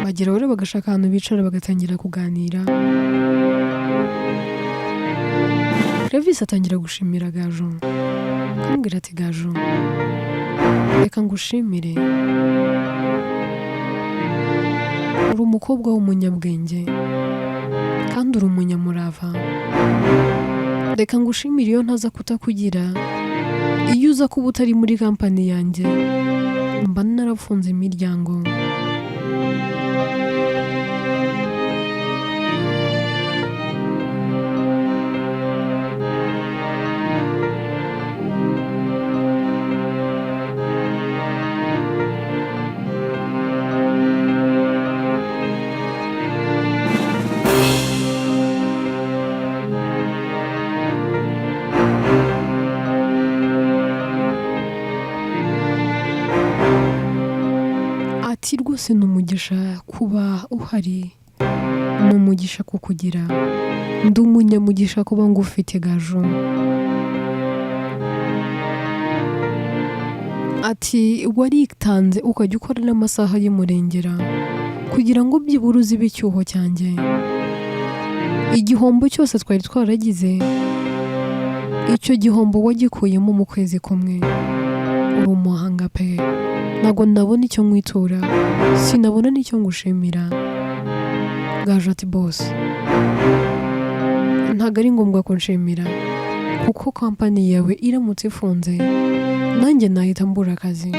Bagera rero bagashaka ahantu bicara bagatangira kuganira. Clevis atangira gushimira Gaju, akamubwira ati Gaju, reka ngushimire, uri umukobwa w'umunyabwenge kandi uri umunyamurava, reka ngushimire iyo ntaza kutakugira, iyo uza kuba utari muri kampani yanjye mba narafunze imiryango. Ati rwose ni umugisha kuba uhari, ni umugisha kukugira, ndi umunyamugisha kuba ngufite Gaju. Ati waritanze ukajya ukora n'amasaha y'umurengera kugira ngo byibura uzibe icyuho cyanjye. Igihombo cyose twari twaragize, icyo gihombo wagikuyemo mu kwezi kumwe. Uri umuhanga pe, ntabwo nabona icyo nkwitura, sinabona n'icyo ngushimira. Gaju ati boss, ntabwo ari ngombwa kunshimira kuko kampani yawe iramutse ifunze nanjye nahita mbura akazi.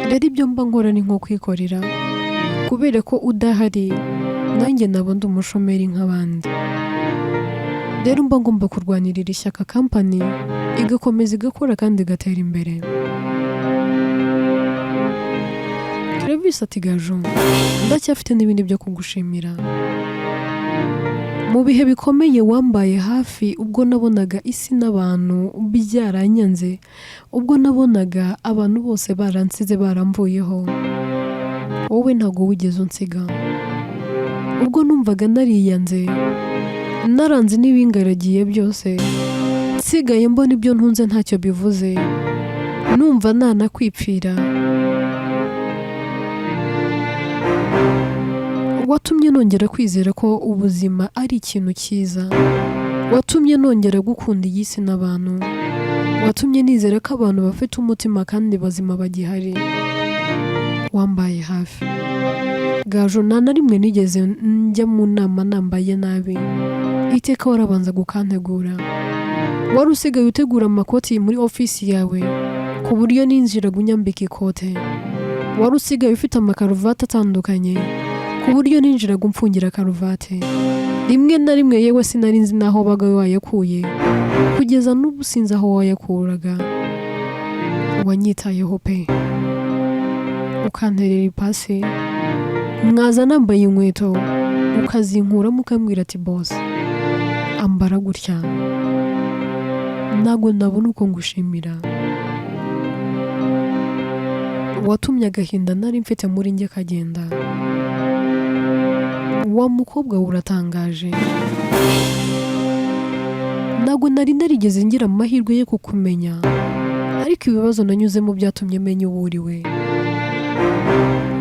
Rero ibyo mba nkora ni nko kwikorera, kubera ko udahari nanjye naba ndi umushomeri nk'abandi. Rero mba ngomba kurwanirira ishyaka kampani igakomeza igakora kandi igatera imbere. Travis ati Gaju, ndacyafite n'ibindi byo kugushimira. Mu bihe bikomeye wambaye hafi, ubwo nabonaga isi n'abantu byaranyanze, ubwo nabonaga abantu bose baransize baramvuyeho, wowe ntabwo wigeze unsiga. Ubwo numvaga nariyanze, naranze n'ibingaragiye byose, nsigaye mbona ibyo ntunze ntacyo bivuze, numva nanakwipfira. Watumye nongera kwizera ko ubuzima ari ikintu cyiza, watumye nongera gukunda iyi si n'abantu, watumye nizera ko abantu bafite umutima kandi bazima bagihari. Wambaye hafi Gaju, nta na rimwe nigeze njya mu nama nambaye nabi. Iteka warabanza gukantegura, wari usigaye utegura amakoti muri ofisi yawe ku buryo ninjiraga unyambika ikote, wari usigaye ufite amakaruvati atandukanye ku buryo ninjiraga umfungira karuvati. Rimwe na rimwe yewe sinari nzi naho baga wayakuye, kugeza n'ubu sinzi aho wayakuraga. Wanyitayeho pe, ukanterera ipasi, mwaza nambaye inkweto ukazinkuramo ukambwira ati boss ambara gutya. Ntabwo nabona uko ngushimira. Watumye agahinda nari mfite muri njye kagenda. Wa mukobwa uratangaje, ntabwo nari narigeze ngira amahirwe yo kukumenya, ariko ibibazo nanyuzemo byatumye menya uwo uriwe.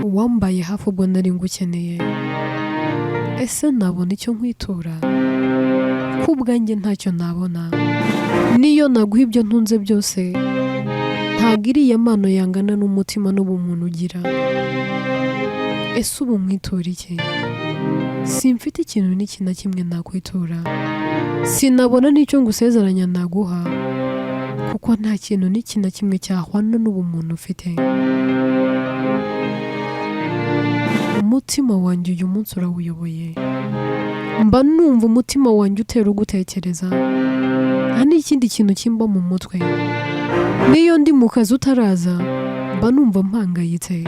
Wambaye hafi ubwo nari ngukeneye. Ese nabona icyo nkwitura? Ku bwanjye ntacyo nabona, niyo naguha ibyo ntunze byose, ntabwo iriya mpano yangana n'umutima n'ubumuntu ugira. Ese ubu nkwitura iki? Simfite ikintu n'iki na kimwe nakwitura, sinabona n'icyo ngusezeranya naguha, kuko nta kintu n'iki na kimwe cyahwana n'ubumuntu ufite. Umutima wanjye uyu munsi urawuyoboye, mba numva umutima wanjye utera ugutekereza, nta n'ikindi kintu kimba mu mutwe. Niyo ndi mu kazi utaraza, mba numva mpangayitse.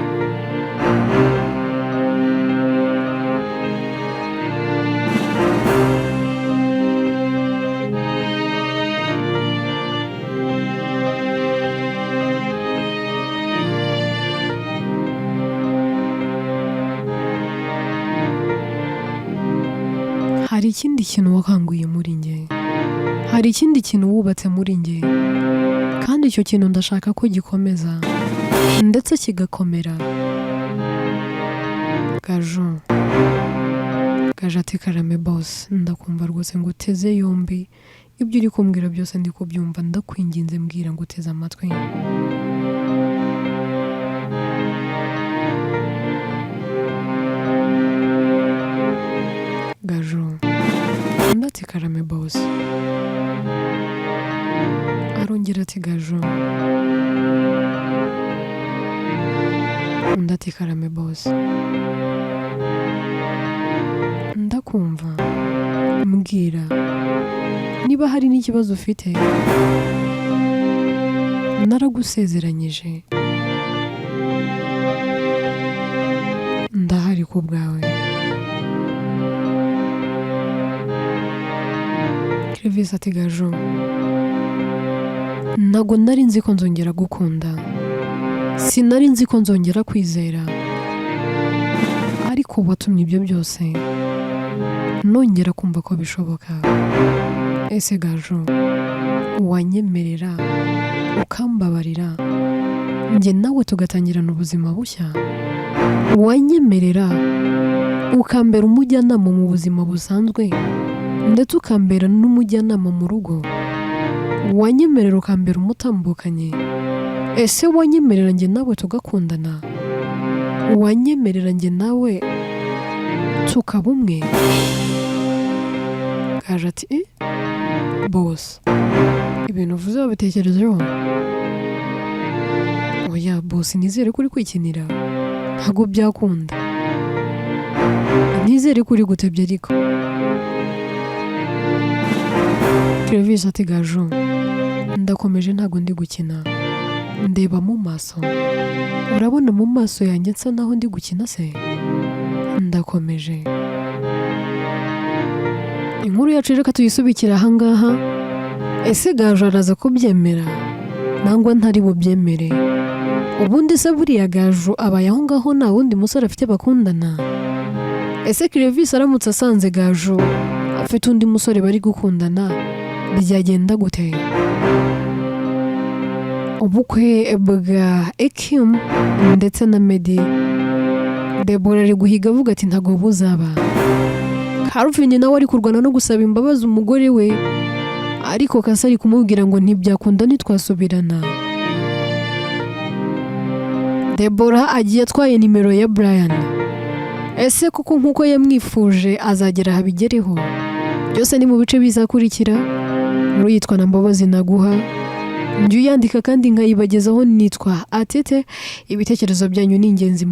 Hari ikindi kintu wakanguye muri njye, hari ikindi kintu wubatse muri njye, kandi icyo kintu ndashaka ko gikomeza ndetse kigakomera. Gaju, Gaju ati karame boss, ndakumva rwose ngo uteze yombi, ibyo uri kumbwira byose ndi kubyumva, ndakwinginze mbwira ngo uteze amatwi. Gaju, ati karame boss. Arongera ati Gaju, ati karame boss. Ndakumva, mbwira niba hari n'ikibazo ufite, naragusezeranyije, ndahari ku bwawe. Travis ati Gaju, ntabwo nari nzi ko nzongera gukunda, sinari nzi ko nzongera kwizera, ariko watumye ibyo byose nongera kumva ko bishoboka. Ese Gaju, wanyemerera ukambabarira njye nawe tugatangirana ubuzima bushya? Wanyemerera ukambera umujyanama mu buzima busanzwe ndetse ukambera n'umujyanama mu rugo? Wanyemerera ukambera umutambukanye? Ese wanyemerera njye nawe tugakundana? Wanyemerera njye nawe tukaba umwe? Gaju ati boss, ibintu uvuze wabitekerejeho? Oya boss, nizere ko uri kwikinira, ntabwo byakunda. Nizere ko uri gutebya ariko. Clevis ati Gaju, ndakomeje ntabwo ndi gukina, ndeba mu maso, urabona mu maso yanjye nsa naho ndi gukina se? Ndakomeje. Inkuru yacu reka tuyisubikira ahangaha. Ese Gaju araza kubyemera nangwa ntari bubyemere? Ubundi se buriya Gaju abaye aho ngaho nta wundi musore afite bakundana? Ese Clevis aramutse asanze Gaju afite undi musore bari gukundana, byagenda gute? Ubukwe bwa Ekim ndetse na Meddy, Deborah ari guhiga avuga ati ntago buzaba. Calvin nawe ari kurwana no gusaba imbabazi umugore we, ariko Kasa ari kumubwira ngo ntibyakunda ntitwasubirana. Deborah agiye atwaye nimero ya Brian. Ese kuko nkuko yamwifuje azagera habigereho? Byose ni mu bice bizakurikira. Muri yitwa na Mbabazi Naguha, njye uyandika kandi nkayibagezaho nitwa Atete. Ibitekerezo byanyu ni ingenzi.